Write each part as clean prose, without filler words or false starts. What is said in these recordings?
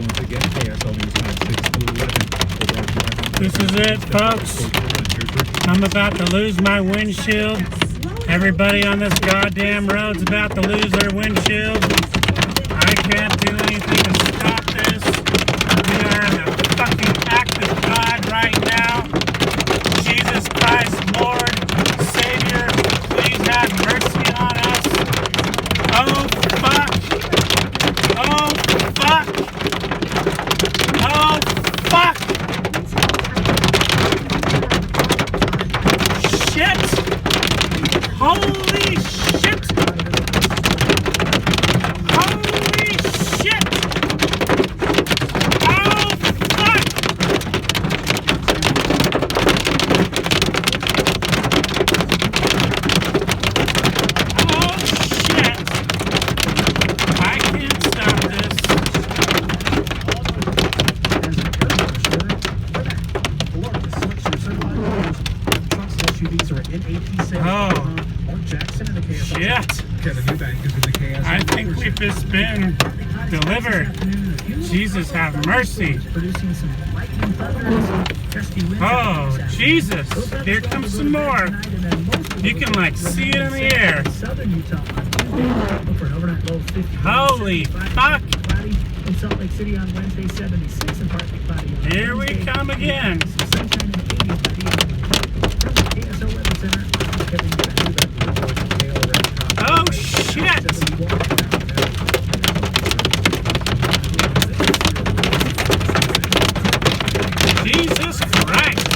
once again, KSL News Time 6 to 11. This is it, folks. I'm about to lose my windshield. Everybody on this goddamn road's about to lose their windshield. I can't do anything to stop this. We are in a fucking act of God right now. Jesus Christ, Lord, Savior, please have mercy on us. Oh, fuck. Oh, fuck. Oh, fuck. Shit. Holy shit. Holy shit. Oh, fuck. Oh, shit. I can't stop this. Oh, shit. I think we've just been delivered. Jesus, have mercy. Oh, Jesus. Here comes some more. You can, like, see it in the air. Holy fuck. Here we come again. Oh, shit. Jesus Christ.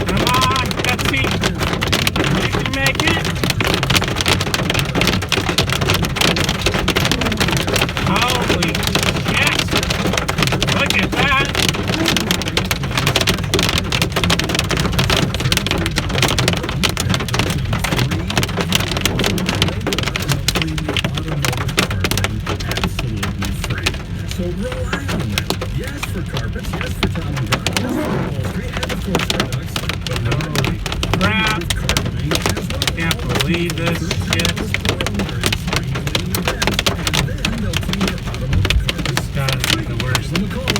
Come on, Betsy. You can make it. Holy shit. Look at that. So rely on them. Yes for carpets, yes for tile and grout, yes for upholstery, and of course products. But Holy crap. carpeting as well. Can't believe this shit. And then they'll clean your automotive carpets. Gotta be the worst.